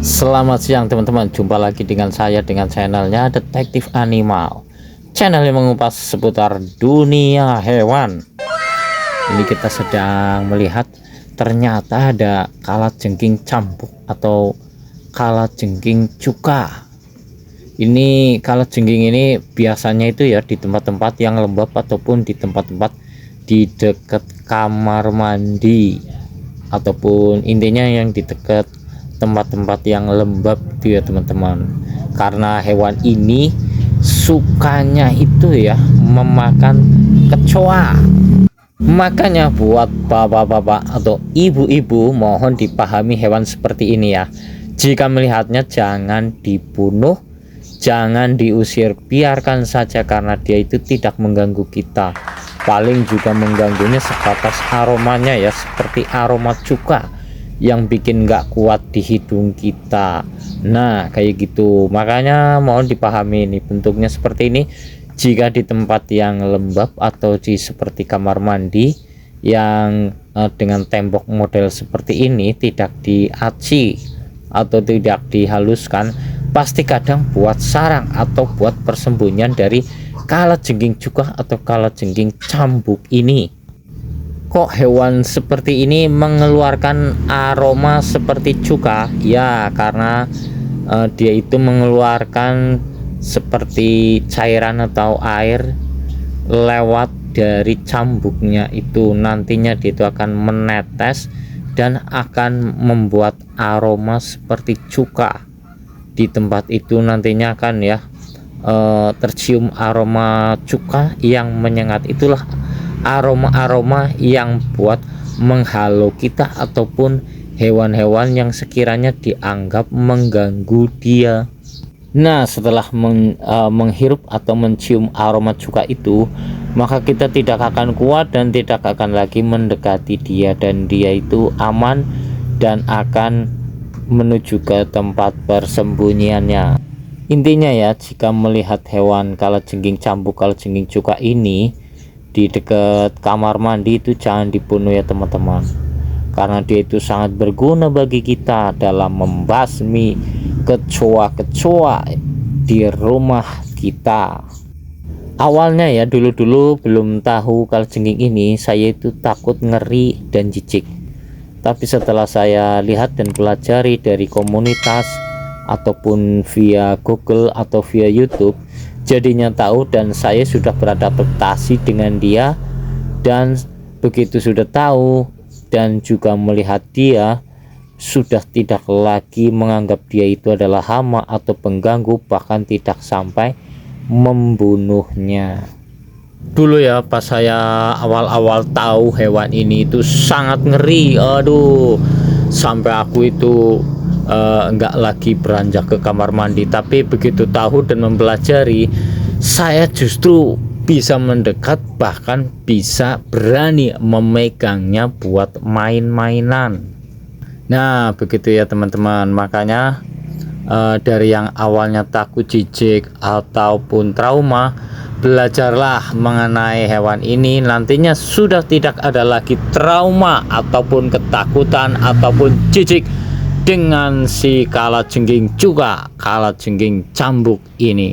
Selamat siang teman-teman, jumpa lagi dengan saya dengan channelnya Detektif Animal, channel yang mengupas seputar dunia hewan. Ini kita sedang melihat ternyata ada kalajengking cambuk atau kalajengking cuka. Ini kalajengking ini biasanya itu ya di tempat-tempat yang lembab ataupun di tempat-tempat di dekat kamar mandi, ataupun intinya yang di dekat tempat-tempat yang lembab itu ya teman-teman. Karena hewan ini sukanya itu ya memakan kecoa. Makanya buat bapak-bapak atau ibu-ibu mohon dipahami hewan seperti ini ya. Jika melihatnya jangan dibunuh, jangan diusir, biarkan saja karena dia itu tidak mengganggu kita. Paling juga mengganggunya sebatas aromanya ya, seperti aroma cuka yang bikin nggak kuat di hidung kita. Nah kayak gitu, makanya mohon dipahami ini bentuknya seperti ini. Jika di tempat yang lembab atau di seperti kamar mandi yang dengan tembok model seperti ini tidak diaci atau tidak dihaluskan, pasti kadang buat sarang atau buat persembunyian dari kalajengking cuka atau kalajengking cambuk ini. Kok hewan seperti ini mengeluarkan aroma seperti cuka? Ya karena dia itu mengeluarkan seperti cairan atau air lewat dari cambuknya itu. Nantinya dia itu akan menetes dan akan membuat aroma seperti cuka di tempat itu. Nantinya akan ya tercium aroma cuka yang menyengat. Itulah aroma-aroma yang buat menghalau kita ataupun hewan-hewan yang sekiranya dianggap mengganggu dia. Nah setelah menghirup atau mencium aroma cuka itu, maka kita tidak akan kuat dan tidak akan lagi mendekati dia, dan dia itu aman dan akan menuju ke tempat persembunyiannya. Intinya ya, jika melihat hewan kalajengking cambuk, kalajengking cuka ini di dekat kamar mandi itu jangan dibunuh ya teman-teman, karena dia itu sangat berguna bagi kita dalam membasmi kecoa-kecoa di rumah kita. Awalnya ya dulu-dulu belum tahu kalajengking ini, saya itu takut, ngeri dan jijik. Tapi setelah saya lihat dan pelajari dari komunitas ataupun via Google atau via YouTube, jadinya tahu dan saya sudah beradaptasi dengan dia. Dan begitu sudah tahu dan juga melihat dia, sudah tidak lagi menganggap dia itu adalah hama atau pengganggu, bahkan tidak sampai membunuhnya. Dulu ya pas saya awal-awal tahu hewan ini itu sangat ngeri, aduh, sampai aku itu enggak lagi beranjak ke kamar mandi. Tapi begitu tahu dan mempelajari, saya justru bisa mendekat, bahkan bisa berani memegangnya buat main-mainan. Nah begitu ya teman-teman, makanya dari yang awalnya takut, jijik ataupun trauma, belajarlah mengenai hewan ini. Nantinya sudah tidak ada lagi trauma ataupun ketakutan ataupun jijik dengan si kalajengking cuka, kalajengking cambuk ini.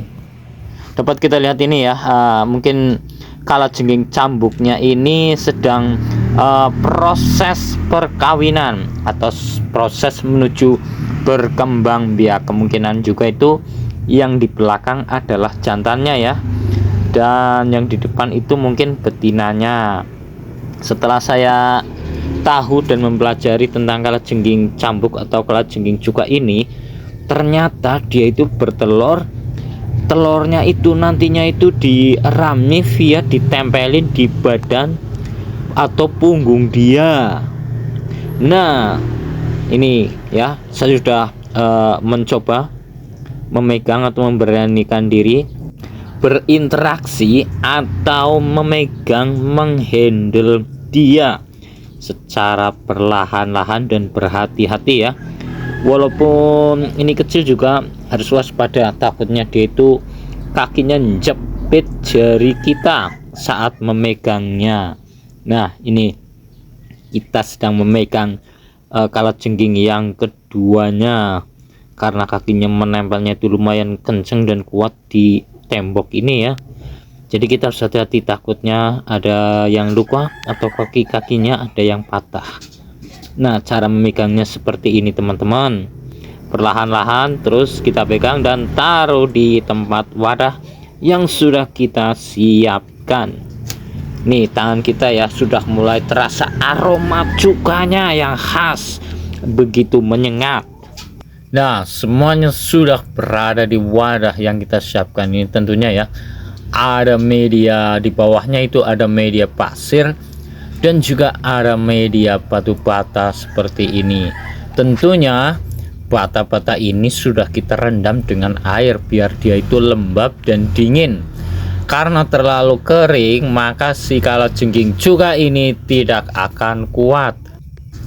Dapat kita lihat ini ya, mungkin kalajengking cambuknya ini sedang proses perkawinan atau proses menuju berkembang biak. Kemungkinan juga itu yang di belakang adalah jantannya ya, dan yang di depan itu mungkin betinanya. Setelah saya tahu dan mempelajari tentang kalajengking cambuk atau kalajengking cuka ini, ternyata dia itu bertelur. Telurnya itu nantinya itu dirami via ditempelin di badan atau punggung dia. Nah ini ya, saya sudah mencoba memegang atau memberanikan diri berinteraksi atau memegang, menghandle dia secara perlahan-lahan dan berhati-hati ya. Walaupun ini kecil juga harus waspada, takutnya dia itu kakinya jepit jari kita saat memegangnya. Nah ini kita sedang memegang kalajengking yang keduanya. karena kakinya menempelnya itu lumayan kenceng dan kuat di tembok ini ya. Jadi kita harus hati-hati, takutnya ada yang luka atau kaki-kakinya ada yang patah. Nah, cara memegangnya seperti ini teman-teman. Perlahan-lahan terus kita pegang dan taruh di tempat wadah yang sudah kita siapkan. Nih, tangan kita ya sudah mulai terasa aroma cukanya yang khas, begitu menyengat. Nah, semuanya sudah berada di wadah yang kita siapkan ini. Tentunya ya, ada media di bawahnya, itu ada media pasir dan juga ada media batu bata seperti ini. Tentunya bata-bata ini sudah kita rendam dengan air biar dia itu lembab dan dingin. Karena terlalu kering, maka si kalajengking cuka ini tidak akan kuat.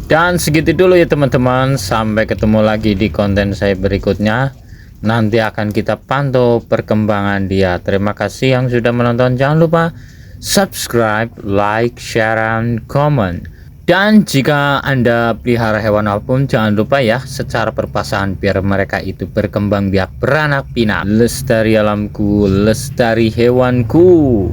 Dan segitu dulu ya teman-teman, sampai ketemu lagi di konten saya berikutnya. Nanti akan kita pantau perkembangan dia. Terima kasih yang sudah menonton. Jangan lupa subscribe, like, share, dan comment. Dan jika Anda pelihara hewan apapun, jangan lupa ya secara perpasangan biar mereka itu berkembang biak beranak pinak. Lestari alamku, lestari hewanku.